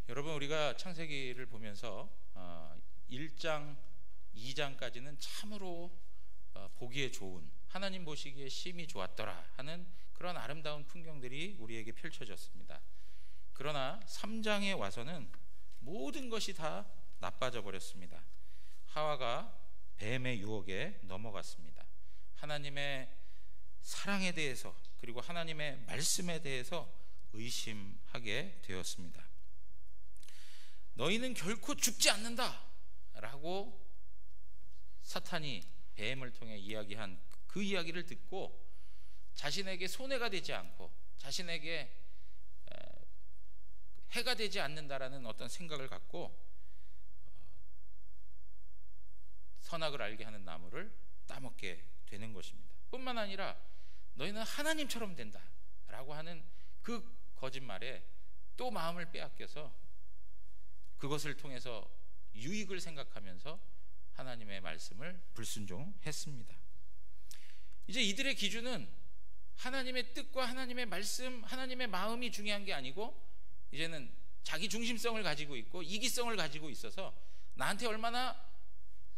여러분, 우리가 창세기를 보면서 1장, 2장까지는 참으로 보기에 좋은, 하나님 보시기에 심히 좋았더라 하는 그런 아름다운 풍경들이 우리에게 펼쳐졌습니다. 그러나 3장에 와서는 모든 것이 다 나빠져 버렸습니다. 하와가 뱀의 유혹에 넘어갔습니다. 하나님의 사랑에 대해서, 그리고 하나님의 말씀에 대해서 의심하게 되었습니다. 너희는 결코 죽지 않는다 라고 사탄이 뱀을 통해 이야기한 그 이야기를 듣고 자신에게 손해가 되지 않고 자신에게 해가 되지 않는다라는 어떤 생각을 갖고 선악을 알게 하는 나무를 따먹게 되는 것입니다. 뿐만 아니라 너희는 하나님처럼 된다 라고 하는 그 거짓말에 또 마음을 빼앗겨서 그것을 통해서 유익을 생각하면서 하나님의 말씀을 불순종했습니다. 이제 이들의 기준은 하나님의 뜻과 하나님의 말씀, 하나님의 마음이 중요한 게 아니고 이제는 자기 중심성을 가지고 있고 이기성을 가지고 있어서 나한테 얼마나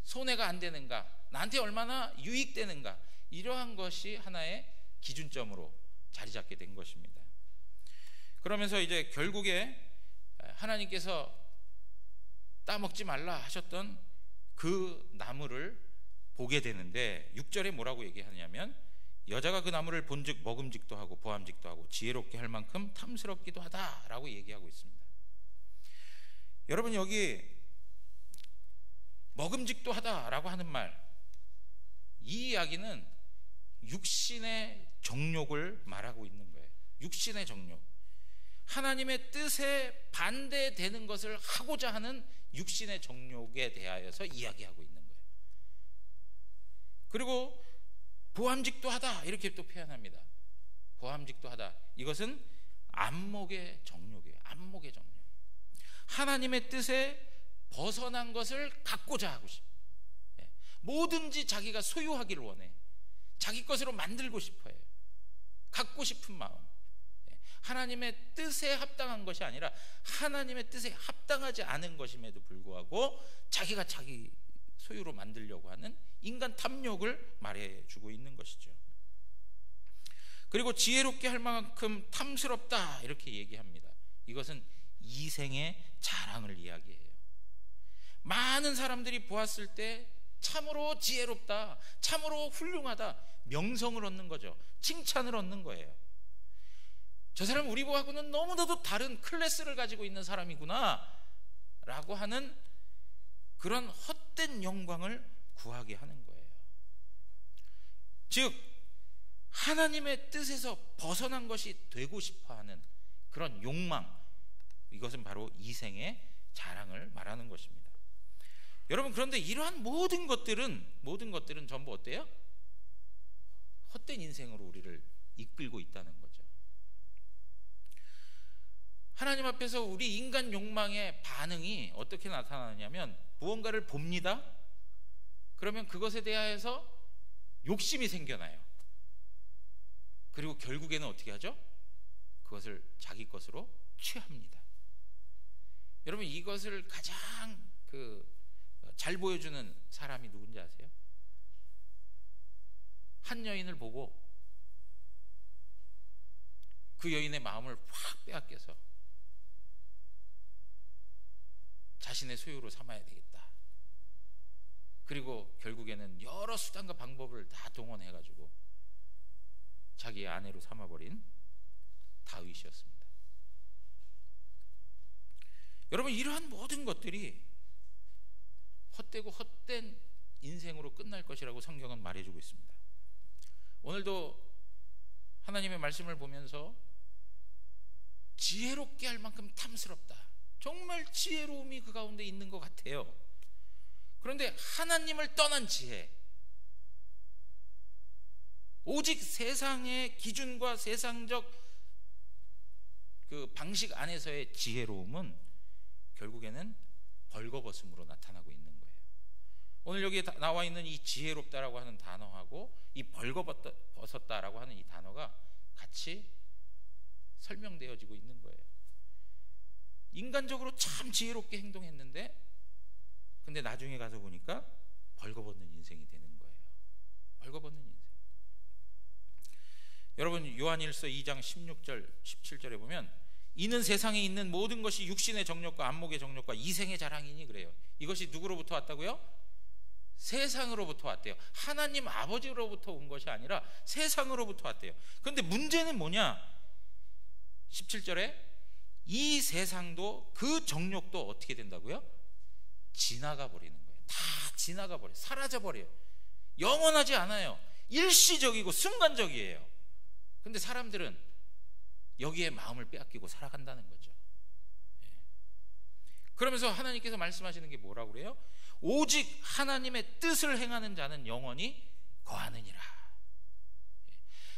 손해가 안 되는가, 나한테 얼마나 유익되는가, 이러한 것이 하나의 기준점으로 자리 잡게 된 것입니다. 그러면서 이제 결국에 하나님께서 따먹지 말라 하셨던 그 나무를 보게 되는데 6절에 뭐라고 얘기하냐면 여자가 그 나무를 본즉 먹음직도 하고 보암직도 하고 지혜롭게 할 만큼 탐스럽기도 하다라고 얘기하고 있습니다. 여러분, 여기 먹음직도 하다라고 하는 말, 이 이야기는 육신의 정욕을 말하고 있는 거예요. 육신의 정욕, 하나님의 뜻에 반대되는 것을 하고자 하는 육신의 정욕에 대하여서 이야기하고 있는 거예요. 그리고 보암직도 하다 이렇게 또 표현합니다. 보암직도 하다, 이것은 안목의 정욕이에요. 안목의 정욕, 하나님의 뜻에 벗어난 것을 갖고자 하고 싶어. 뭐든지 자기가 소유하기를 원해. 자기 것으로 만들고 싶어요. 갖고 싶은 마음. 하나님의 뜻에 합당한 것이 아니라 하나님의 뜻에 합당하지 않은 것임에도 불구하고 자기가 자기 소유로 만들려고 하는 인간 탐욕을 말해주고 있는 것이죠. 그리고 지혜롭게 할 만큼 탐스럽다 이렇게 얘기합니다. 이것은 이생의 자랑을 이야기해요. 많은 사람들이 보았을 때 참으로 지혜롭다, 참으로 훌륭하다, 명성을 얻는 거죠. 칭찬을 얻는 거예요. 저 사람은 우리하고는 너무나도 다른 클래스를 가지고 있는 사람이구나 라고 하는 그런 헛된 영광을 구하게 하는 거예요. 즉 하나님의 뜻에서 벗어난 것이 되고 싶어하는 그런 욕망, 이것은 바로 이생의 자랑을 말하는 것입니다. 여러분, 그런데 이러한 모든 것들은 전부 어때요? 헛된 인생으로 우리를 이끌고 있다는 거죠. 하나님 앞에서 우리 인간 욕망의 반응이 어떻게 나타나냐면 무언가를 봅니다. 그러면 그것에 대하여서 욕심이 생겨나요. 그리고 결국에는 어떻게 하죠? 그것을 자기 것으로 취합니다. 여러분, 이것을 가장 잘 보여주는 사람이 누군지 아세요? 한 여인을 보고 그 여인의 마음을 확 빼앗겨서 자신의 소유로 삼아야 되겠다. 그리고 결국에는 여러 수단과 방법을 다 동원해가지고 자기의 아내로 삼아버린 다윗이었습니다. 여러분, 이러한 모든 것들이 헛되고 헛된 인생으로 끝날 것이라고 성경은 말해주고 있습니다. 오늘도 하나님의 말씀을 보면서 지혜롭게 할 만큼 탐스럽다, 정말 지혜로움이 그 가운데 있는 것 같아요. 그런데 하나님을 떠난 지혜, 오직 세상의 기준과 세상적 그 방식 안에서의 지혜로움은 결국에는 벌거벗음으로 나타나고 있는 거예요. 오늘 여기에 나와 있는 이 지혜롭다라고 하는 단어하고 이 벌거벗었다라고 하는 이 단어가 같이 설명되어지고 있는 거예요. 인간적으로 참 지혜롭게 행동했는데 근데 나중에 가서 보니까 벌거벗는 인생이 되는 거예요. 벌거벗는 인생. 여러분 요한일서 2장 16절 17절에 보면 이는 세상에 있는 모든 것이 육신의 정욕과 안목의 정욕과 이생의 자랑이니 그래요. 이것이 누구로부터 왔다고요? 세상으로부터 왔대요. 하나님 아버지로부터 온 것이 아니라 세상으로부터 왔대요. 그런데 문제는 뭐냐? 17절에 이 세상도 그 정욕도 어떻게 된다고요? 지나가 버리는 거예요. 다 지나가 버려요. 사라져 버려요. 영원하지 않아요. 일시적이고 순간적이에요. 근데 사람들은 여기에 마음을 빼앗기고 살아간다는 거죠. 그러면서 하나님께서 말씀하시는 게 뭐라고 그래요? 오직 하나님의 뜻을 행하는 자는 영원히 거하느니라.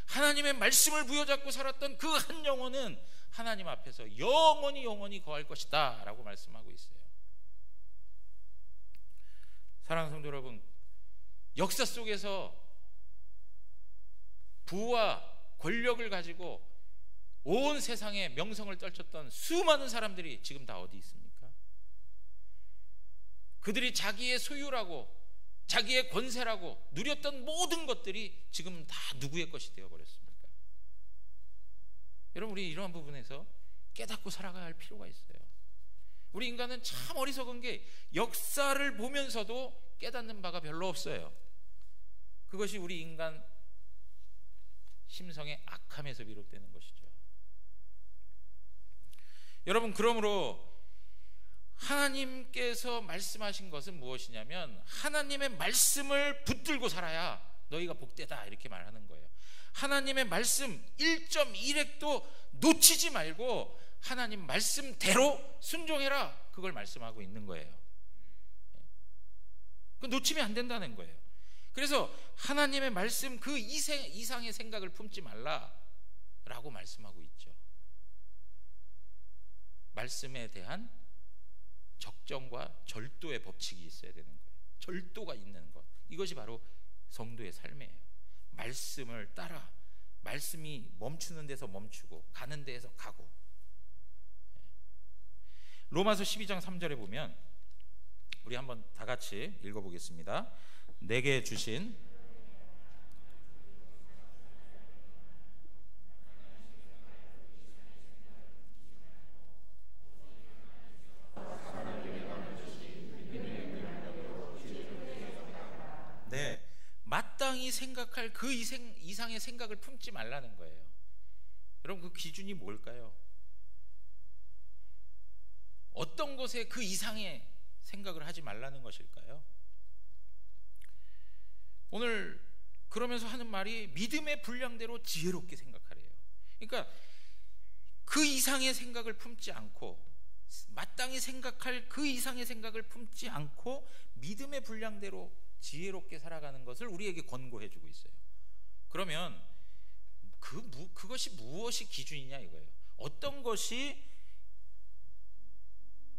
하나님의 말씀을 부여잡고 살았던 그 한 영혼은 하나님 앞에서 영원히 거할 것이다 라고 말씀하고 있어요. 사랑하는 성도 여러분, 역사 속에서 부와 권력을 가지고 온 세상에 명성을 떨쳤던 수많은 사람들이 지금 다 어디 있습니까? 그들이 자기의 소유라고 자기의 권세라고 누렸던 모든 것들이 지금 다 누구의 것이 되어버렸습니까? 여러분, 우리 이러한 부분에서 깨닫고 살아가야 할 필요가 있어요. 우리 인간은 참 어리석은 게 역사를 보면서도 깨닫는 바가 별로 없어요. 그것이 우리 인간 심성의 악함에서 비롯되는 것이죠. 여러분, 그러므로 하나님께서 말씀하신 것은 무엇이냐면 하나님의 말씀을 붙들고 살아야 너희가 복되다 이렇게 말하는 거예요. 하나님의 말씀 1.1획도 놓치지 말고 하나님 말씀대로 순종해라, 그걸 말씀하고 있는 거예요. 그 놓치면 안 된다는 거예요. 그래서 하나님의 말씀 그 이상의 생각을 품지 말라라고 말씀하고 있죠. 말씀에 대한 적정과 절도의 법칙이 있어야 되는 거예요. 절도가 있는 것, 이것이 바로 성도의 삶이에요. 말씀을 따라, 말씀이 멈추는 데서 멈추고 가는 데에서 가고. 로마서 12장 3절에 보면 우리 한번 다 같이 읽어보겠습니다. 내게 주신 마땅히 생각할 그 이상의 생각을 품지 말라는 거예요. 여러분, 그 기준이 뭘까요? 어떤 것에 그 이상의 생각을 하지 말라는 것일까요? 오늘 그러면서 하는 말이 믿음의 분량대로 지혜롭게 생각하래요. 그러니까 그 이상의 생각을 품지 않고, 마땅히 생각할 그 이상의 생각을 품지 않고 믿음의 분량대로 지혜롭게 살아가는 것을 우리에게 권고해 주고 있어요. 그러면 그것이 무엇이 기준이냐 이거예요. 어떤 것이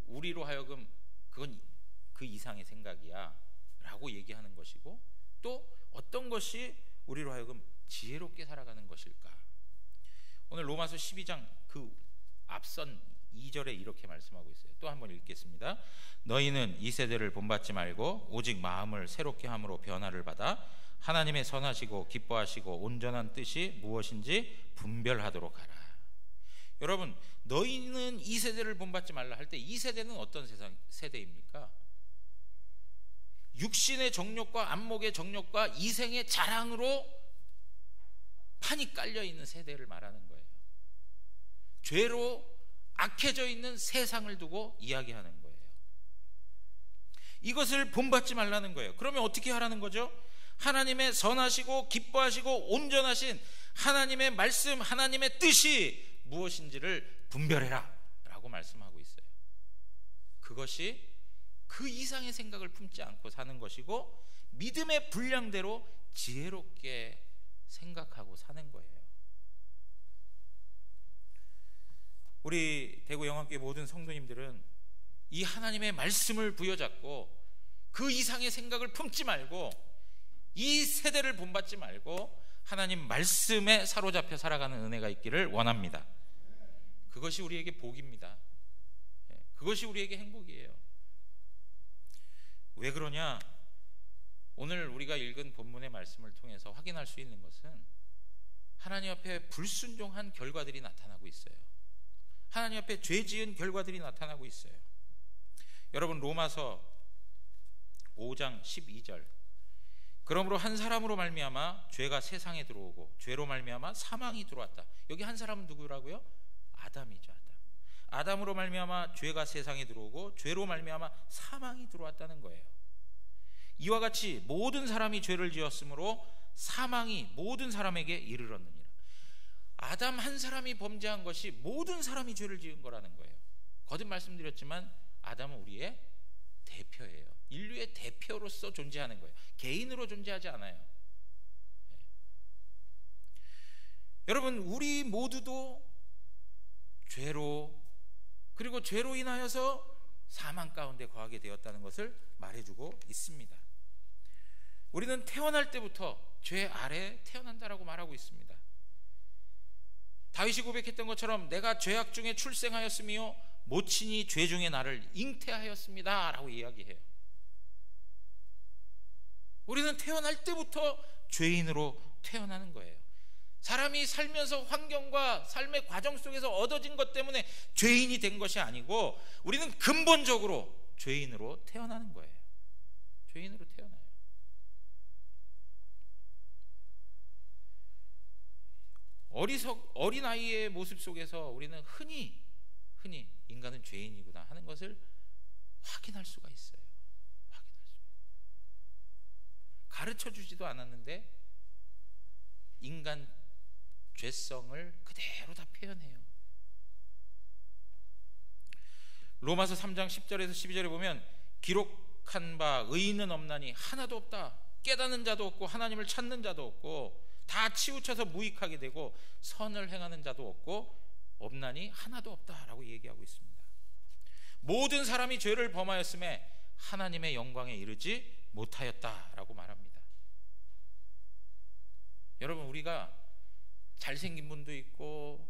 우리로 하여금 그건 그 이상의 생각이야 라고 얘기하는 것이고, 또 어떤 것이 우리로 하여금 지혜롭게 살아가는 것일까? 오늘 로마서 12장 그 앞선 2절에 이렇게 말씀하고 있어요. 또 한번 읽겠습니다. 너희는 이 세대를 본받지 말고 오직 마음을 새롭게 함으로 변화를 받아 하나님의 선하시고 기뻐하시고 온전한 뜻이 무엇인지 분별하도록 하라. 여러분, 너희는 이 세대를 본받지 말라 할 때 이 세대는 어떤 세대입니까? 육신의 정욕과 안목의 정욕과 이생의 자랑으로 판이 깔려 있는 세대를 말하는 거예요. 죄로 악해져 있는 세상을 두고 이야기하는 거예요. 이것을 본받지 말라는 거예요. 그러면 어떻게 하라는 거죠? 하나님의 선하시고 기뻐하시고 온전하신 하나님의 말씀, 하나님의 뜻이 무엇인지를 분별해라 라고 말씀하고 있어요. 그것이 그 이상의 생각을 품지 않고 사는 것이고 믿음의 분량대로 지혜롭게 생각하고 사는 거예요. 우리 대구 영암교회 모든 성도님들은 이 하나님의 말씀을 부여잡고 그 이상의 생각을 품지 말고 이 세대를 본받지 말고 하나님 말씀에 사로잡혀 살아가는 은혜가 있기를 원합니다. 그것이 우리에게 복입니다. 그것이 우리에게 행복이에요. 왜 그러냐? 오늘 우리가 읽은 본문의 말씀을 통해서 확인할 수 있는 것은 하나님 앞에 불순종한 결과들이 나타나고 있어요. 하나님 앞에 죄 지은 결과들이 나타나고 있어요. 여러분, 로마서 5장 12절, 그러므로 한 사람으로 말미암아 죄가 세상에 들어오고 죄로 말미암아 사망이 들어왔다. 여기 한 사람은 누구라고요? 아담이죠. 아담으로 말미암아 죄가 세상에 들어오고 죄로 말미암아 사망이 들어왔다는 거예요. 이와 같이 모든 사람이 죄를 지었으므로 사망이 모든 사람에게 이르렀느니라. 아담 한 사람이 범죄한 것이 모든 사람이 죄를 지은 거라는 거예요. 거듭 말씀드렸지만 아담은 우리의 대표예요. 인류의 대표로서 존재하는 거예요. 개인으로 존재하지 않아요. 여러분, 우리 모두도 죄로, 그리고 죄로 인하여서 사망 가운데 거하게 되었다는 것을 말해주고 있습니다. 우리는 태어날 때부터 죄 아래 태어난다라고 말하고 있습니다. 다윗이 고백했던 것처럼 내가 죄악 중에 출생하였으며 모친이 죄 중에 나를 잉태하였습니다 라고 이야기해요. 우리는 태어날 때부터 죄인으로 태어나는 거예요. 사람이 살면서 환경과 삶의 과정 속에서 얻어진 것 때문에 죄인이 된 것이 아니고 우리는 근본적으로 죄인으로 태어나는 거예요. 죄인으로 태어나요. 어린아이의 모습 속에서 우리는 흔히 인간은 죄인이구나 하는 것을 확인할 수가 있어요. 가르쳐 주지도 않았는데 인간 죄성을 그대로 다 표현해요. 로마서 3장 10절에서 12절에 보면 기록한 바 의인은 없나니 하나도 없다. 깨닫는 자도 없고 하나님을 찾는 자도 없고 다 치우쳐서 무익하게 되고 선을 행하는 자도 없나니 하나도 없다라고 얘기하고 있습니다. 모든 사람이 죄를 범하였음에 하나님의 영광에 이르지 못하였다라고 말합니다. 여러분, 우리가 잘생긴 분도 있고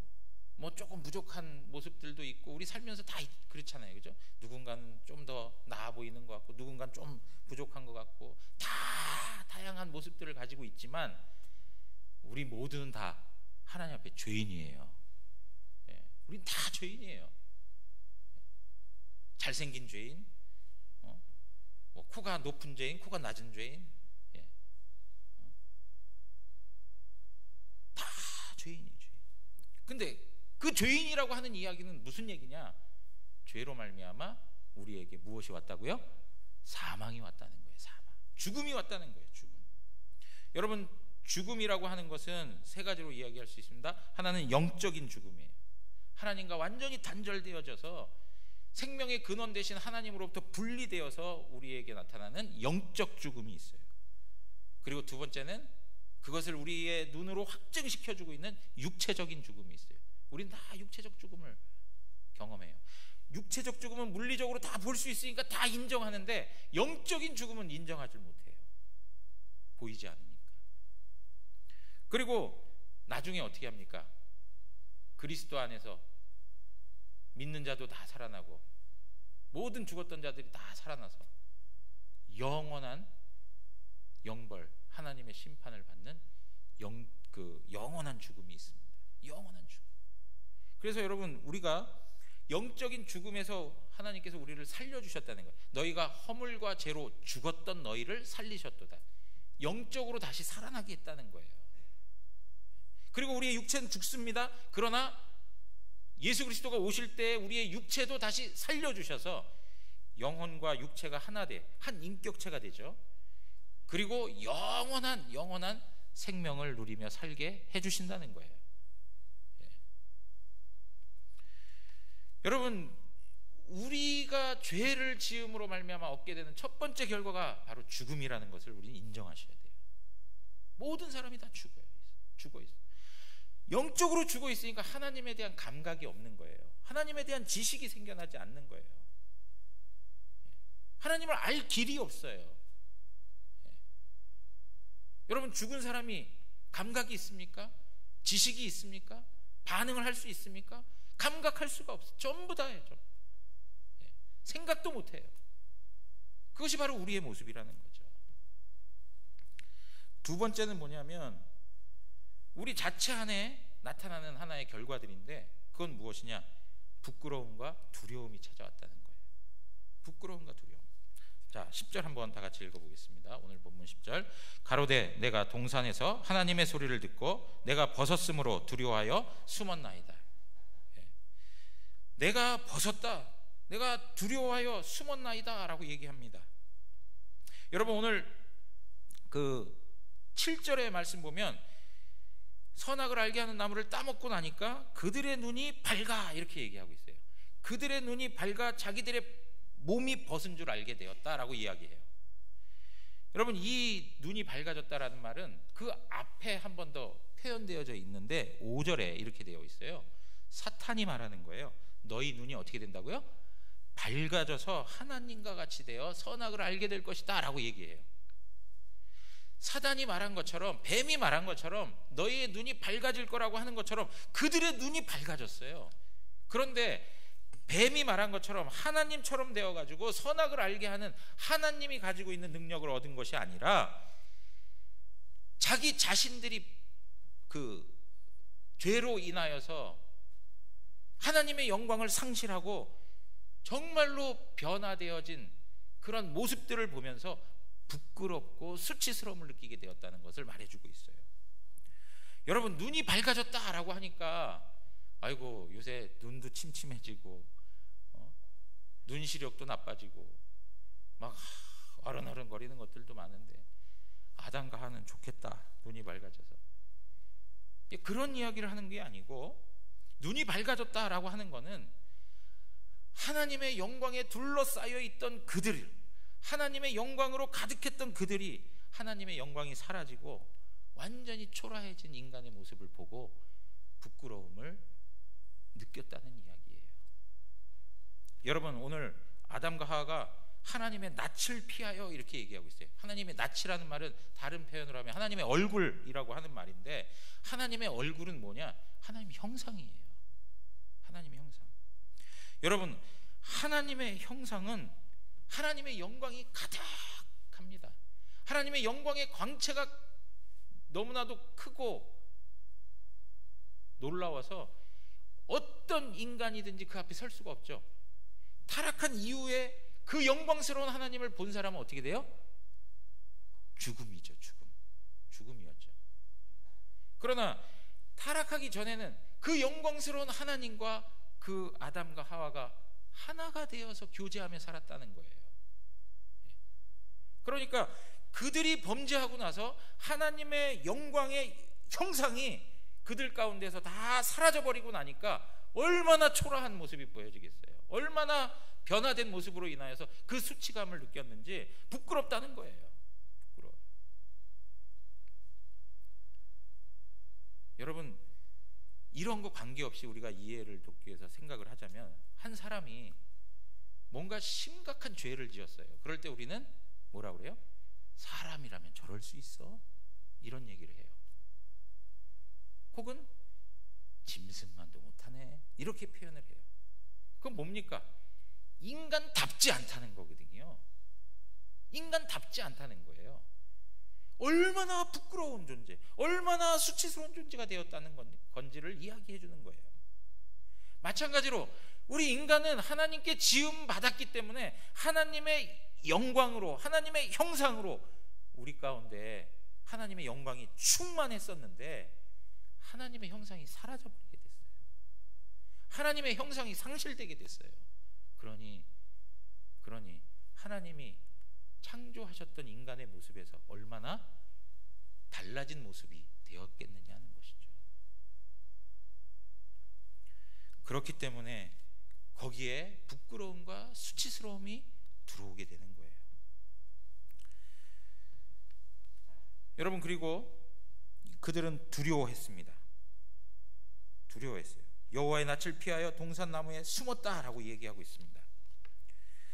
뭐 조금 부족한 모습들도 있고 우리 살면서 다 그렇잖아요. 그죠? 누군가는 좀 더 나아 보이는 것 같고 누군가는 좀 부족한 것 같고 다 다양한 모습들을 가지고 있지만 우리 모두는 다 하나님 앞에 죄인이에요. 우린 다 죄인이에요. 잘생긴 죄인, 뭐 코가 높은 죄인, 코가 낮은 죄인, 다 죄인이에요. 죄인. 근데 그 죄인이라고 하는 이야기는 무슨 얘기냐? 죄로 말미암아 우리에게 무엇이 왔다고요? 사망이 왔다는 거예요. 사망, 죽음이 왔다는 거예요. 죽음. 여러분, 죽음이라고 하는 것은 세 가지로 이야기할 수 있습니다. 하나는 영적인 죽음이에요. 하나님과 완전히 단절되어져서 생명의 근원 대신 하나님으로부터 분리되어서 우리에게 나타나는 영적 죽음이 있어요. 그리고 두 번째는 그것을 우리의 눈으로 확증시켜주고 있는 육체적인 죽음이 있어요. 우리는 다 육체적 죽음을 경험해요. 육체적 죽음은 물리적으로 다 볼 수 있으니까 다 인정하는데 영적인 죽음은 인정하지 못해요. 보이지 않으니까. 그리고 나중에 어떻게 합니까? 그리스도 안에서 믿는 자도 다 살아나고 모든 죽었던 자들이 다 살아나서 영원한 영벌, 하나님의 심판을 받는 영원한 죽음이 있습니다. 영원한 죽음. 그래서 여러분, 우리가 영적인 죽음에서 하나님께서 우리를 살려주셨다는 거예요. 너희가 허물과 죄로 죽었던 너희를 살리셨도다. 영적으로 다시 살아나게 했다는 거예요. 그리고 우리의 육체는 죽습니다. 그러나 예수 그리스도가 오실 때 우리의 육체도 다시 살려주셔서 영혼과 육체가 하나 한 인격체가 되죠. 그리고 영원한 생명을 누리며 살게 해주신다는 거예요. 여러분, 우리가 죄를 지음으로 말미암아 얻게 되는 첫 번째 결과가 바로 죽음이라는 것을 우리는 인정하셔야 돼요. 모든 사람이 다 죽어 있어요. 영적으로 죽어 있으니까 하나님에 대한 감각이 없는 거예요. 하나님에 대한 지식이 생겨나지 않는 거예요. 하나님을 알 길이 없어요. 여러분, 죽은 사람이 감각이 있습니까? 지식이 있습니까? 반응을 할 수 있습니까? 감각할 수가 없어요. 전부 다예요. 생각도 못해요. 그것이 바로 우리의 모습이라는 거죠. 두 번째는 뭐냐면 우리 자체 안에 나타나는 하나의 결과들인데, 그건 무엇이냐? 부끄러움과 두려움이 찾아왔다는 거예요. 부끄러움과 두려움. 자, 10절 한번 다 같이 읽어보겠습니다. 오늘 본문 10절. 가로되 내가 동산에서 하나님의 소리를 듣고 내가 벗었으므로 두려워하여 숨었나이다. 내가 벗었다, 내가 두려워하여 숨었나이다 라고 얘기합니다. 여러분, 오늘 그 7절의 말씀 보면 선악을 알게 하는 나무를 따먹고 나니까 그들의 눈이 밝아 이렇게 얘기하고 있어요. 그들의 눈이 밝아 자기들의 몸이 벗은 줄 알게 되었다라고 이야기해요. 여러분, 이 눈이 밝아졌다라는 말은 그 앞에 한 번 더 표현되어져 있는데 5절에 이렇게 되어 있어요. 사탄이 말하는 거예요. 너희 눈이 어떻게 된다고요? 밝아져서 하나님과 같이 되어 선악을 알게 될 것이다 라고 얘기해요. 사단이 말한 것처럼, 뱀이 말한 것처럼 너희의 눈이 밝아질 거라고 하는 것처럼 그들의 눈이 밝아졌어요. 그런데 뱀이 말한 것처럼 하나님처럼 되어가지고 선악을 알게 하는 하나님이 가지고 있는 능력을 얻은 것이 아니라 자기 자신들이 그 죄로 인하여서 하나님의 영광을 상실하고 정말로 변화되어진 그런 모습들을 보면서 부끄럽고 수치스러움을 느끼게 되었다는 것을 말해주고 있어요. 여러분, 눈이 밝아졌다라고 하니까 아이고 요새 눈도 침침해지고 눈 시력도 나빠지고 막 어른어른거리는 것들도 많은데 아담과 하와는 좋겠다, 눈이 밝아져서. 그런 이야기를 하는 게 아니고, 눈이 밝아졌다라고 하는 것은 하나님의 영광에 둘러싸여 있던 그들, 하나님의 영광으로 가득했던 그들이 하나님의 영광이 사라지고 완전히 초라해진 인간의 모습을 보고 부끄러움을 느꼈다는 이야기예요. 여러분, 오늘 아담과 하와가 하나님의 낯을 피하여 이렇게 얘기하고 있어요. 하나님의 낯이라는 말은 다른 표현으로 하면 하나님의 얼굴이라고 하는 말인데, 하나님의 얼굴은 뭐냐? 하나님의 형상이에요. 하나님의 형상. 여러분, 하나님의 형상은 하나님의 영광이 가득합니다. 하나님의 영광의 광채가 너무나도 크고 놀라워서 어떤 인간이든지 그 앞에 설 수가 없죠. 타락한 이후에 그 영광스러운 하나님을 본 사람은 어떻게 돼요? 죽음이죠. 죽음이었죠. 그러나 타락하기 전에는 그 영광스러운 하나님과 그 아담과 하와가 하나가 되어서 교제하며 살았다는 거예요. 그러니까 그들이 범죄하고 나서 하나님의 영광의 형상이 그들 가운데서 다 사라져버리고 나니까 얼마나 초라한 모습이 보여지겠어요. 얼마나 변화된 모습으로 인하여서 그 수치감을 느꼈는지 부끄럽다는 거예요. 부끄러워요. 여러분, 이런 거 관계없이 우리가 이해를 돕기 위해서 생각을 하자면, 한 사람이 뭔가 심각한 죄를 지었어요. 그럴 때 우리는 뭐라 그래요? 사람이라면 저럴 수 있어? 이런 얘기를 해요. 혹은 짐승만도 못하네, 이렇게 표현을 해요. 그건 뭡니까? 인간답지 않다는 거거든요. 인간답지 않다는 거예요. 얼마나 부끄러운 존재, 얼마나 수치스러운 존재가 되었다는 건지를 이야기해 주는 거예요. 마찬가지로 우리 인간은 하나님께 지음 받았기 때문에 하나님의 영광으로, 하나님의 형상으로 우리 가운데 하나님의 영광이 충만했었는데 하나님의 형상이 사라져버리게 됐어요. 하나님의 형상이 상실되게 됐어요. 그러니 하나님이 창조하셨던 인간의 모습에서 얼마나 달라진 모습이 되었겠느냐 하는 것이죠. 그렇기 때문에 거기에 부끄러움과 수치스러움이 들어오게 되는 거예요. 여러분, 그리고 그들은 두려워했습니다. 두려워했어요. 여호와의 낯을 피하여 동산나무에 숨었다라고 얘기하고 있습니다.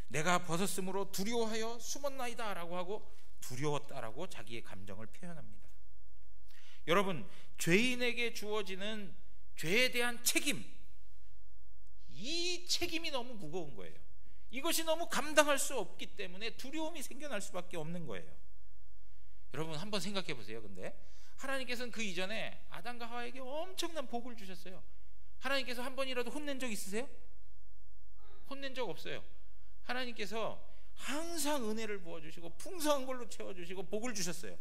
내가 벗었으므로 두려워하여 숨었나이다 라고 하고 두려웠다라고 자기의 감정을 표현합니다. 여러분, 죄인에게 주어지는 죄에 대한 책임, 이 책임이 너무 무거운 거예요. 이것이 너무 감당할 수 없기 때문에 두려움이 생겨날 수밖에 없는 거예요. 여러분 한번 생각해 보세요. 근데 하나님께서는 그 이전에 아담과 하와에게 엄청난 복을 주셨어요. 하나님께서 한 번이라도 혼낸 적 있으세요? 혼낸 적 없어요. 하나님께서 항상 은혜를 부어주시고 풍성한 걸로 채워주시고 복을 주셨어요.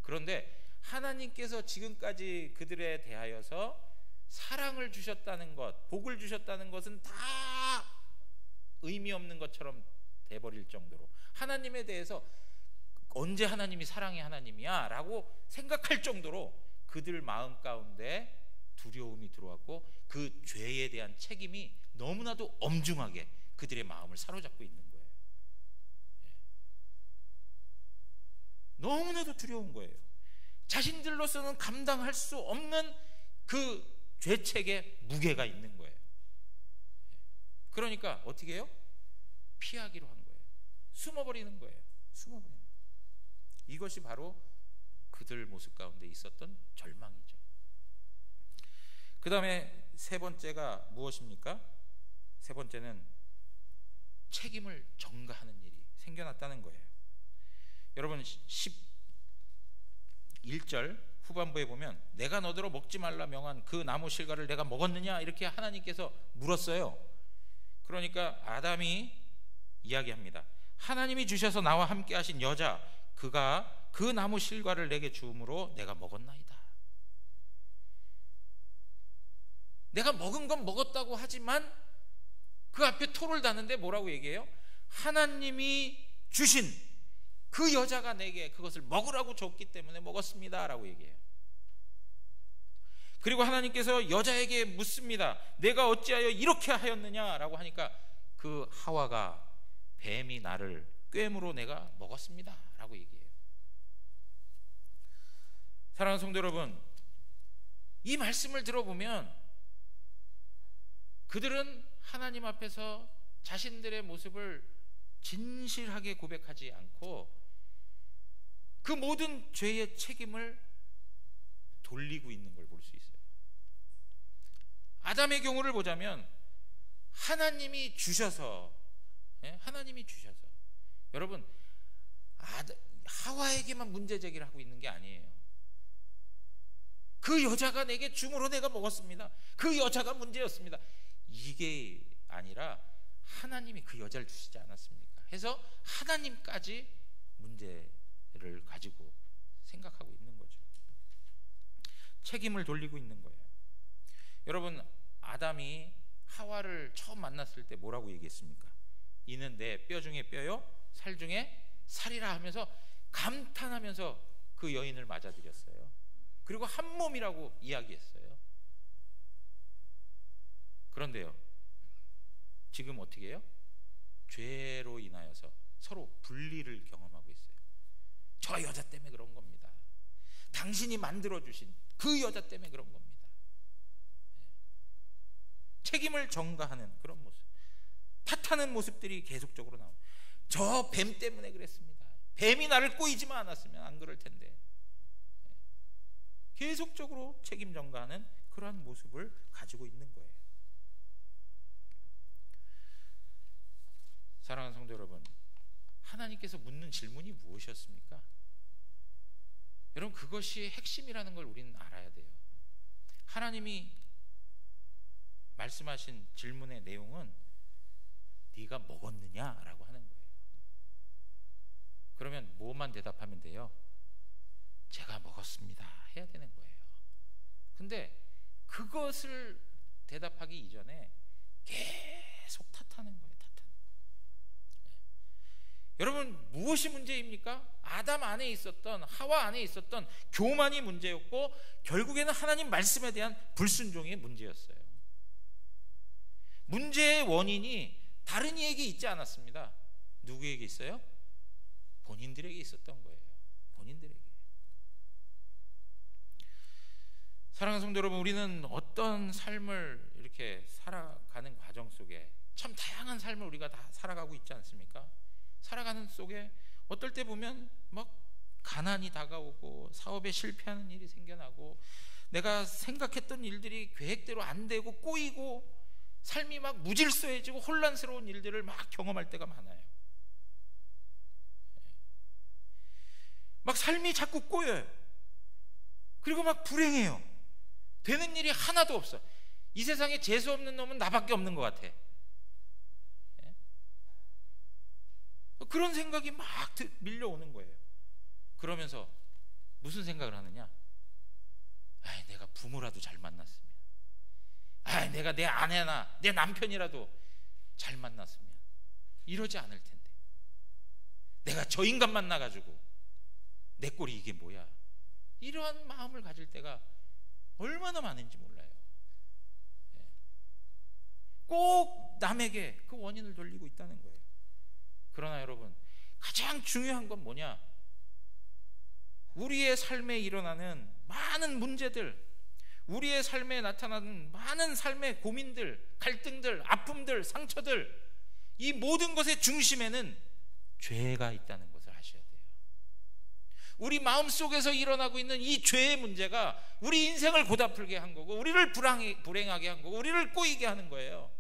그런데 하나님께서 지금까지 그들에 대하여서 사랑을 주셨다는 것, 복을 주셨다는 것은 다 의미 없는 것처럼 돼버릴 정도로, 하나님에 대해서 언제 하나님이 사랑의 하나님이야 라고 생각할 정도로 그들 마음 가운데 두려움이 들어왔고, 그 죄에 대한 책임이 너무나도 엄중하게 그들의 마음을 사로잡고 있는 거예요. 너무나도 두려운 거예요. 자신들로서는 감당할 수 없는 그 죄책의 무게가 있는 거예요. 그러니까 어떻게 해요? 피하기로 한 거예요. 숨어버리는 거예요. 숨어버리는 거예요. 이것이 바로 그들 모습 가운데 있었던 절망이죠. 그 다음에 세 번째가 무엇입니까? 세 번째는 책임을 전가하는 일이 생겨났다는 거예요. 여러분 11절 후반부에 보면 내가 너더러 먹지 말라 명한 그 나무 실과를 내가 먹었느냐 이렇게 하나님께서 물었어요. 그러니까 아담이 이야기합니다. 하나님이 주셔서 나와 함께 하신 여자 그가 그 나무 실과를 내게 주음으로 내가 먹었나이다. 내가 먹은 건 먹었다고 하지만 그 앞에 토를 다는데 뭐라고 얘기해요? 하나님이 주신 그 여자가 내게 그것을 먹으라고 줬기 때문에 먹었습니다 라고 얘기해요. 그리고 하나님께서 여자에게 묻습니다. 내가 어찌하여 이렇게 하였느냐 라고 하니까 그 하와가 뱀이 나를 꿰므로 내가 먹었습니다 라고 얘기해요. 사랑하는 성도 여러분, 이 말씀을 들어보면 그들은 하나님 앞에서 자신들의 모습을 진실하게 고백하지 않고 그 모든 죄의 책임을 돌리고 있는 걸 볼 수 있어요. 아담의 경우를 보자면 하나님이 주셔서, 하나님이 주셔서, 여러분 하와에게만 문제 제기를 하고 있는 게 아니에요. 그 여자가 내게 줌으로 내가 먹었습니다. 그 여자가 문제였습니다. 이게 아니라 하나님이 그 여자를 주시지 않았습니까? 해서 하나님까지 문제를 가지고 생각하고 있는 거죠. 책임을 돌리고 있는 거예요. 여러분 아담이 하와를 처음 만났을 때 뭐라고 얘기했습니까? 이는 내 뼈 중에 뼈요 살 중에 살이라 하면서 감탄하면서 그 여인을 맞아들였어요. 그리고 한 몸이라고 이야기했어요. 그런데요, 지금 어떻게 해요? 죄로 인하여서 서로 분리를 경험하고 있어요. 저 여자 때문에 그런 겁니다. 당신이 만들어주신 그 여자 때문에 그런 겁니다. 책임을 전가하는 그런 모습, 탓하는 모습들이 계속적으로 나와요. 저 뱀 때문에 그랬습니다. 뱀이 나를 꼬이지만 않았으면 안 그럴 텐데. 계속적으로 책임 전가하는 그러한 모습을 가지고 있는 거예요. 사랑하는 성도 여러분, 하나님께서 묻는 질문이 무엇이었습니까? 여러분 그것이 핵심이라는 걸 우리는 알아야 돼요. 하나님이 말씀하신 질문의 내용은 네가 먹었느냐라고 하는 거예요. 그러면 뭐만 대답하면 돼요? 제가 먹었습니다 해야 되는 거예요. 근데 그것을 대답하기 이전에 계속 탓하는 거예요. 여러분 무엇이 문제입니까? 아담 안에 있었던, 하와 안에 있었던 교만이 문제였고 결국에는 하나님 말씀에 대한 불순종이 문제였어요. 문제의 원인이 다른 이에게 있지 않았습니다. 누구에게 있어요? 본인들에게 있었던 거예요. 본인들에게. 사랑하는 성도 여러분, 우리는 어떤 삶을 이렇게 살아가는 과정 속에 참 다양한 삶을 우리가 다 살아가고 있지 않습니까? 살아가는 속에 어떨 때 보면 막 가난이 다가오고 사업에 실패하는 일이 생겨나고 내가 생각했던 일들이 계획대로 안 되고 꼬이고 삶이 막 무질서해지고 혼란스러운 일들을 막 경험할 때가 많아요. 막 삶이 자꾸 꼬여요. 그리고 막 불행해요. 되는 일이 하나도 없어. 이 세상에 재수 없는 놈은 나밖에 없는 것 같아. 그런 생각이 막 밀려오는 거예요. 그러면서 무슨 생각을 하느냐? 아이, 내가 부모라도 잘 만났으면, 아이, 내가 내 아내나 내 남편이라도 잘 만났으면 이러지 않을 텐데, 내가 저 인간 만나가지고 내 꼴이 이게 뭐야, 이러한 마음을 가질 때가 얼마나 많은지 몰라요. 꼭 남에게 그 원인을 돌리고 있다는 거예요. 그러나 여러분, 가장 중요한 건 뭐냐? 우리의 삶에 일어나는 많은 문제들, 우리의 삶에 나타나는 많은 삶의 고민들, 갈등들, 아픔들, 상처들, 이 모든 것의 중심에는 죄가 있다는 것을 아셔야 돼요. 우리 마음속에서 일어나고 있는 이 죄의 문제가 우리 인생을 고달프게 한 거고, 우리를 불행하게 한 거고, 우리를 꼬이게 하는 거예요.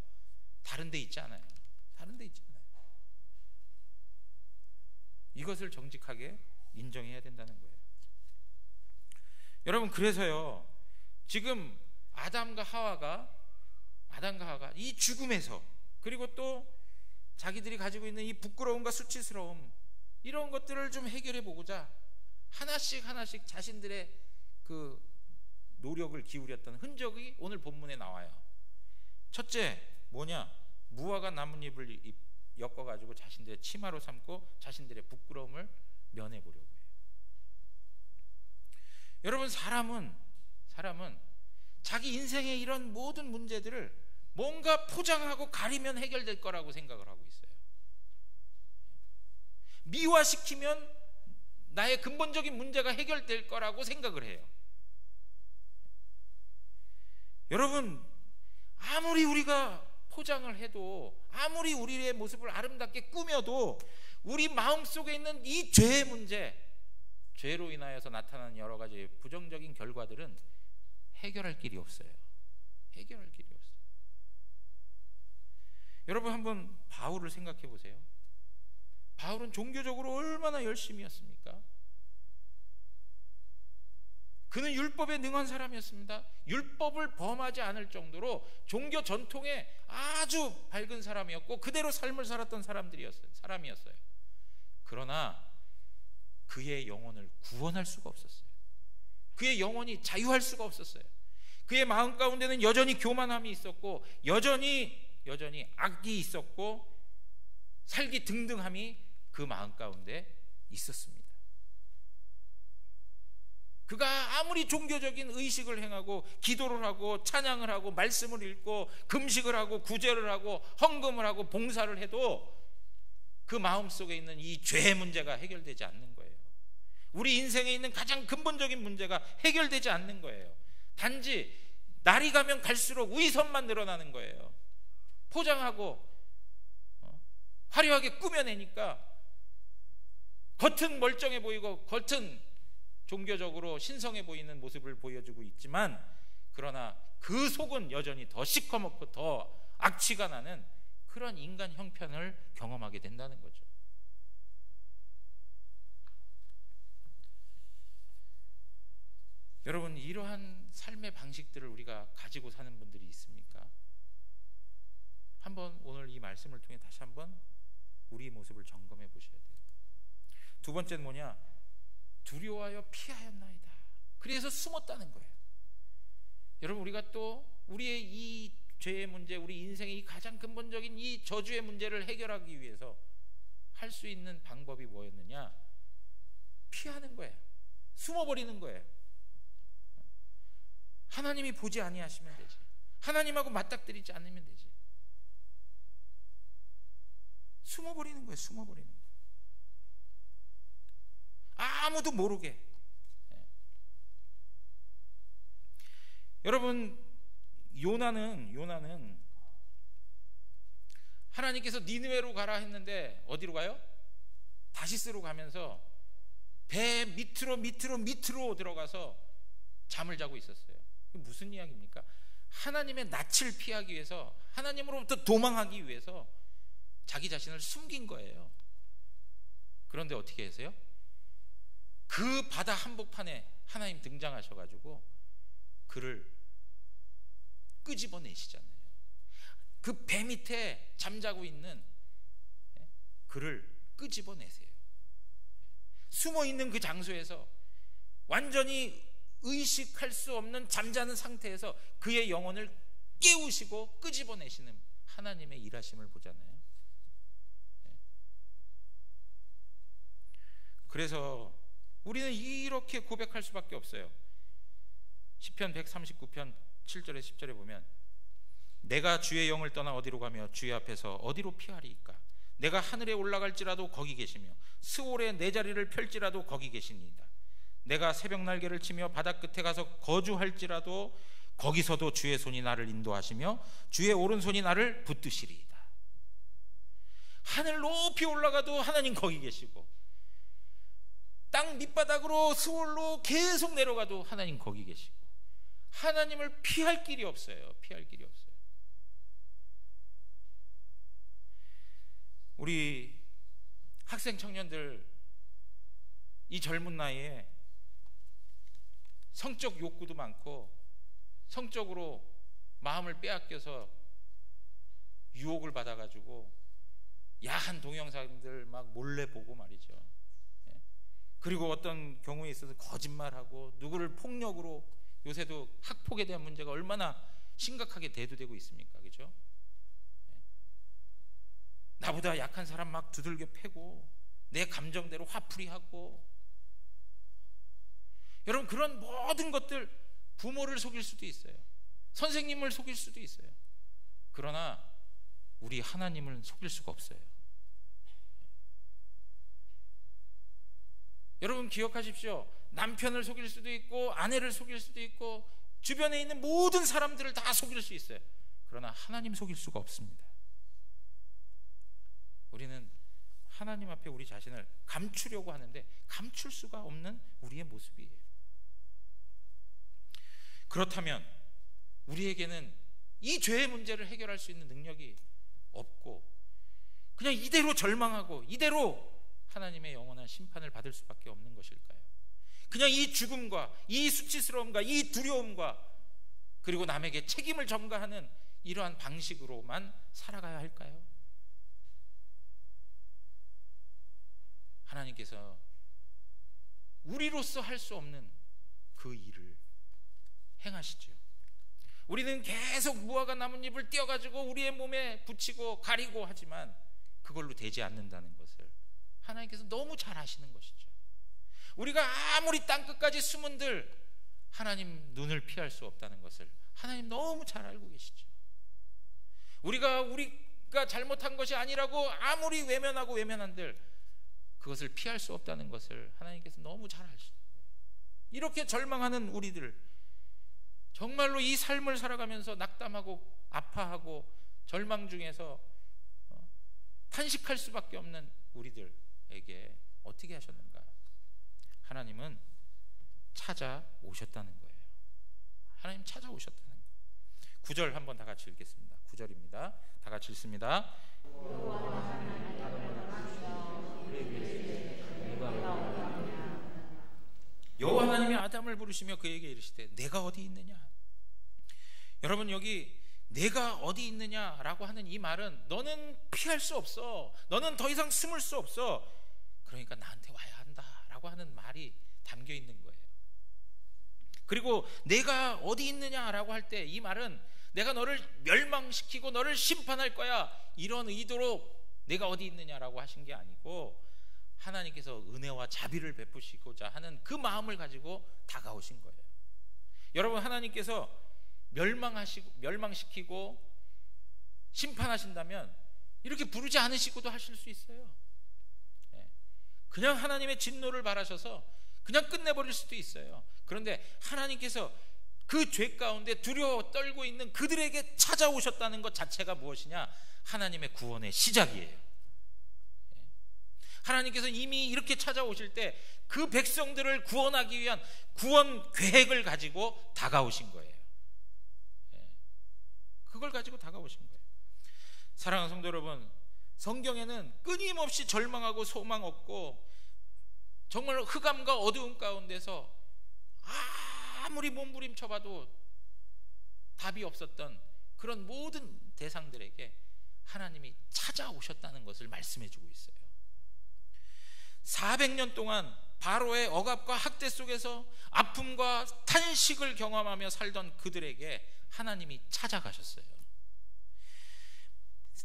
다른 데 있지 않아요. 다른 데 있지 않아요. 이것을 정직하게 인정해야 된다는 거예요. 여러분, 그래서요, 지금 아담과 하와가 이 죽음에서, 그리고 또 자기들이 가지고 있는 이 부끄러움과 수치스러움, 이런 것들을 좀 해결해 보고자 하나씩 자신들의 그 노력을 기울였던 흔적이 오늘 본문에 나와요. 첫째 뭐냐? 무화과 나뭇잎을 엮어가지고 자신들의 치마로 삼고 자신들의 부끄러움을 면해보려고 해요. 여러분, 사람은 자기 인생의 이런 모든 문제들을 뭔가 포장하고 가리면 해결될 거라고 생각을 하고 있어요. 미화시키면 나의 근본적인 문제가 해결될 거라고 생각을 해요. 여러분, 아무리 우리가 포장을 해도, 아무리 우리의 모습을 아름답게 꾸며도 우리 마음속에 있는 이 죄의 문제, 죄로 인하여서 나타나는 여러 가지 부정적인 결과들은 해결할 길이 없어요. 해결할 길이 없어요. 여러분, 한번 바울을 생각해 보세요. 바울은 종교적으로 얼마나 열심히 했습니까? 그는 율법에 능한 사람이었습니다. 율법을 범하지 않을 정도로 종교 전통에 아주 밝은 사람이었고, 그대로 삶을 살았던 사람이었어요. 그러나 그의 영혼을 구원할 수가 없었어요. 그의 영혼이 자유할 수가 없었어요. 그의 마음 가운데는 여전히 교만함이 있었고, 여전히 악이 있었고, 살기 등등함이 그 마음 가운데 있었습니다. 그가 아무리 종교적인 의식을 행하고, 기도를 하고, 찬양을 하고, 말씀을 읽고, 금식을 하고, 구제를 하고, 헌금을 하고, 봉사를 해도 그 마음속에 있는 이 죄의 문제가 해결되지 않는 거예요. 우리 인생에 있는 가장 근본적인 문제가 해결되지 않는 거예요. 단지 날이 가면 갈수록 위선만 늘어나는 거예요. 포장하고 화려하게 꾸며내니까 겉은 멀쩡해 보이고, 겉은 종교적으로 신성해 보이는 모습을 보여주고 있지만, 그러나 그 속은 여전히 더 시커멓고 더 악취가 나는 그런 인간 형편을 경험하게 된다는 거죠. 여러분, 이러한 삶의 방식들을 우리가 가지고 사는 분들이 있습니까? 한번 오늘 이 말씀을 통해 다시 한번 우리 모습을 점검해 보셔야 돼요. 두 번째는 뭐냐? 두려워하여 피하였나이다. 그래서 숨었다는 거예요. 여러분, 우리가 또 우리의 이 죄의 문제, 우리 인생의 이 가장 근본적인 이 저주의 문제를 해결하기 위해서 할 수 있는 방법이 뭐였느냐? 피하는 거예요. 숨어버리는 거예요. 하나님이 보지 아니하시면 되지. 하나님하고 맞닥뜨리지 않으면 되지. 숨어버리는 거예요. 숨어버리는 거예요. 아무도 모르게. 여러분, 요나는 하나님께서 니느웨로 가라 했는데 어디로 가요? 다시스로 가면서 배 밑으로 들어가서 잠을 자고 있었어요. 무슨 이야기입니까? 하나님의 낯을 피하기 위해서, 하나님으로부터 도망하기 위해서 자기 자신을 숨긴 거예요. 그런데 어떻게 했어요? 그 바다 한복판에 하나님 등장하셔가지고 그를 끄집어내시잖아요. 그 배 밑에 잠자고 있는 그를 끄집어내세요. 숨어있는 그 장소에서 완전히 의식할 수 없는 잠자는 상태에서 그의 영혼을 깨우시고 끄집어내시는 하나님의 일하심을 보잖아요. 그래서 우리는 이렇게 고백할 수밖에 없어요. 시편 139편 7절에 10절에 보면, 내가 주의 영을 떠나 어디로 가며 주의 앞에서 어디로 피하리이까? 내가 하늘에 올라갈지라도 거기 계시며 스올에 내 자리를 펼지라도 거기 계시니이다. 내가 새벽 날개를 치며 바다 끝에 가서 거주할지라도 거기서도 주의 손이 나를 인도하시며 주의 오른손이 나를 붙드시리이다. 하늘 높이 올라가도 하나님 거기 계시고, 땅 밑바닥으로 스올로 계속 내려가도 하나님 거기 계시고, 하나님을 피할 길이 없어요. 피할 길이 없어요. 우리 학생 청년들 이 젊은 나이에 성적 욕구도 많고 성적으로 마음을 빼앗겨서 유혹을 받아가지고 야한 동영상들 막 몰래 보고 말이죠. 그리고 어떤 경우에 있어서 거짓말하고 누구를 폭력으로, 요새도 학폭에 대한 문제가 얼마나 심각하게 대두되고 있습니까? 그렇죠? 나보다 약한 사람 막 두들겨 패고 내 감정대로 화풀이하고, 여러분 그런 모든 것들 부모를 속일 수도 있어요. 선생님을 속일 수도 있어요. 그러나 우리 하나님을 속일 수가 없어요. 여러분 기억하십시오. 남편을 속일 수도 있고 아내를 속일 수도 있고 주변에 있는 모든 사람들을 다 속일 수 있어요. 그러나 하나님 속일 수가 없습니다. 우리는 하나님 앞에 우리 자신을 감추려고 하는데 감출 수가 없는 우리의 모습이에요. 그렇다면 우리에게는 이 죄의 문제를 해결할 수 있는 능력이 없고 그냥 이대로 절망하고 이대로 하나님의 영원한 심판을 받을 수밖에 없는 것일까요? 그냥 이 죽음과 이 수치스러움과 이 두려움과 그리고 남에게 책임을 전가하는 이러한 방식으로만 살아가야 할까요? 하나님께서 우리로서 할 수 없는 그 일을 행하시죠. 우리는 계속 무화과 나뭇잎을 띄어가지고 우리의 몸에 붙이고 가리고 하지만 그걸로 되지 않는다는 것을 하나님께서 너무 잘 아시는 것이죠. 우리가 아무리 땅끝까지 숨은들 하나님 눈을 피할 수 없다는 것을 하나님 너무 잘 알고 계시죠. 우리가 잘못한 것이 아니라고 아무리 외면하고 외면한들 그것을 피할 수 없다는 것을 하나님께서 너무 잘 아시는 거예요. 이렇게 절망하는 우리들, 정말로 이 삶을 살아가면서 낙담하고 아파하고 절망 중에서 탄식할 수밖에 없는 우리들에게 어떻게 하셨는가? 하나님은 찾아오셨다는 거예요. 하나님 찾아오셨다는 거예요. 9절 한번 다 같이 읽겠습니다. 9절입니다. 다 같이 읽습니다. 여호와 하나님이 아담을 부르시며 그에게 이르시되 내가 어디 있느냐? 여러분 여기 내가 어디 있느냐라고 하는 이 말은 너는 피할 수 없어, 너는 더 이상 숨을 수 없어, 그러니까 나한테 와야 한다라고 하는 말이 담겨 있는 거예요. 그리고 내가 어디 있느냐라고 할 때 이 말은 내가 너를 멸망시키고 너를 심판할 거야 이런 의도로 내가 어디 있느냐라고 하신 게 아니고 하나님께서 은혜와 자비를 베푸시고자 하는 그 마음을 가지고 다가오신 거예요. 여러분 하나님께서 멸망시키고 심판하신다면 이렇게 부르지 않으시고도 하실 수 있어요. 그냥 하나님의 진노를 바라셔서 그냥 끝내버릴 수도 있어요. 그런데 하나님께서 그 죄 가운데 두려워 떨고 있는 그들에게 찾아오셨다는 것 자체가 무엇이냐? 하나님의 구원의 시작이에요. 하나님께서 이미 이렇게 찾아오실 때 그 백성들을 구원하기 위한 구원 계획을 가지고 다가오신 거예요. 걸 가지고 다가오신 거예요. 사랑하는 성도 여러분, 성경에는 끊임없이 절망하고 소망 없고 정말 흑암과 어두움 가운데서 아무리 몸부림쳐봐도 답이 없었던 그런 모든 대상들에게 하나님이 찾아오셨다는 것을 말씀해주고 있어요. 400년 동안 바로의 억압과 학대 속에서 아픔과 탄식을 경험하며 살던 그들에게 하나님이 찾아가셨어요.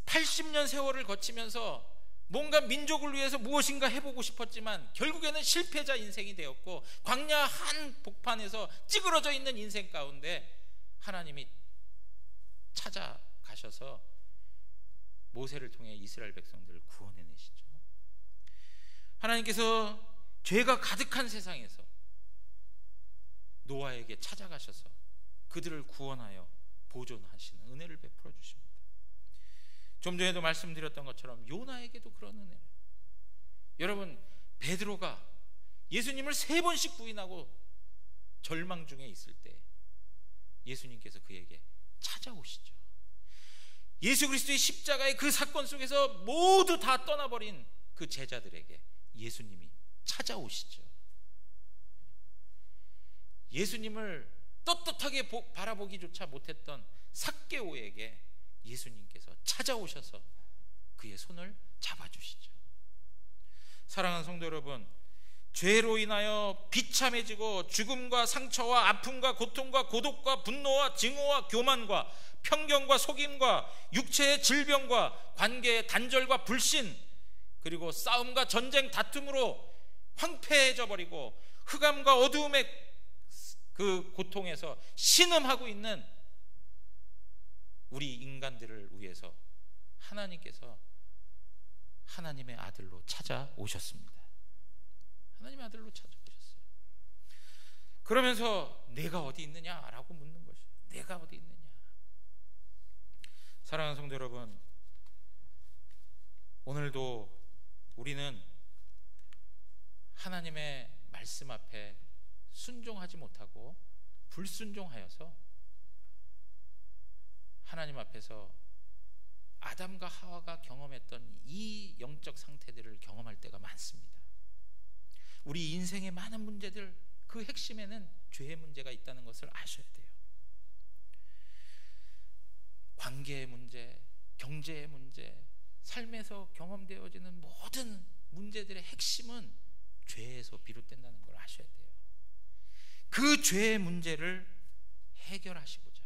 80년 세월을 거치면서 뭔가 민족을 위해서 무엇인가 해보고 싶었지만 결국에는 실패자 인생이 되었고, 광야 한 복판에서 찌그러져 있는 인생 가운데 하나님이 찾아가셔서 모세를 통해 이스라엘 백성들을 구원해내시죠. 하나님께서 죄가 가득한 세상에서 노아에게 찾아가셔서 그들을 구원하여 보존하시는 은혜를 베풀어 주십니다. 좀 전에도 말씀드렸던 것처럼 요나에게도 그런 은혜를. 여러분, 베드로가 예수님을 3번씩 부인하고 절망 중에 있을 때 예수님께서 그에게 찾아오시죠. 예수 그리스도의 십자가의 그 사건 속에서 모두 다 떠나버린 그 제자들에게 예수님이 찾아오시죠. 예수님을 떳떳하게 바라보기조차 못했던 삭개오에게 예수님께서 찾아오셔서 그의 손을 잡아주시죠. 사랑하는 성도 여러분, 죄로 인하여 비참해지고 죽음과 상처와 아픔과 고통과 고독과 분노와 증오와 교만과 편견과 속임과 육체의 질병과 관계의 단절과 불신, 그리고 싸움과 전쟁 다툼으로 황폐해져 버리고 흑암과 어두움의 그 고통에서 신음하고 있는 우리 인간들을 위해서 하나님께서 하나님의 아들로 찾아오셨습니다. 하나님의 아들로 찾아오셨어요. 그러면서 내가 어디 있느냐라고 묻는 것이에요. 내가 어디 있느냐. 사랑하는 성도 여러분, 오늘도 우리는 하나님의 말씀 앞에 순종하지 못하고 불순종하여서 하나님 앞에서 아담과 하와가 경험했던 이 영적 상태들을 경험할 때가 많습니다. 우리 인생의 많은 문제들, 그 핵심에는 죄의 문제가 있다는 것을 아셔야 돼요. 관계의 문제, 경제의 문제, 삶에서 경험되어지는 모든 문제들의 핵심은 죄에서 비롯된다는 걸 아셔야 돼요. 그 죄의 문제를 해결하시고자,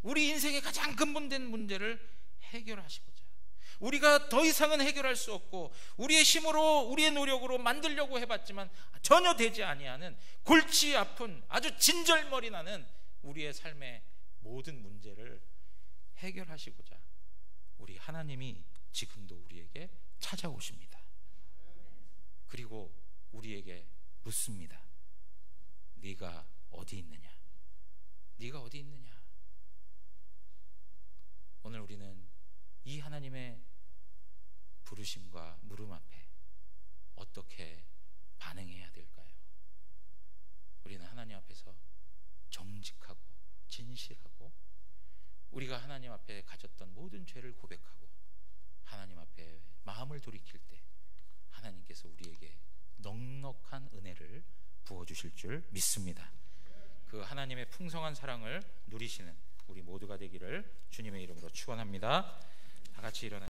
우리 인생의 가장 근본된 문제를 해결하시고자, 우리가 더 이상은 해결할 수 없고 우리의 힘으로 우리의 노력으로 만들려고 해봤지만 전혀 되지 아니하는 골치 아픈 아주 진절머리 나는 우리의 삶의 모든 문제를 해결하시고자 우리 하나님이 지금도 우리에게 찾아오십니다. 그리고 우리에게 묻습니다. 네가 어디 있느냐? 네가 어디 있느냐? 오늘 우리는 이 하나님의 부르심과 물음 앞에 어떻게 반응해야 될까요? 우리는 하나님 앞에서 정직하고 진실하고 우리가 하나님 앞에 가졌던 모든 죄를 고백하고 하나님 앞에 마음을 돌이킬 때 하나님께서 우리에게 넉넉한 은혜를 부어주실 줄 믿습니다. 그 하나님의 풍성한 사랑을 누리시는 우리 모두가 되기를 주님의 이름으로 축원합니다. 다 같이 일어나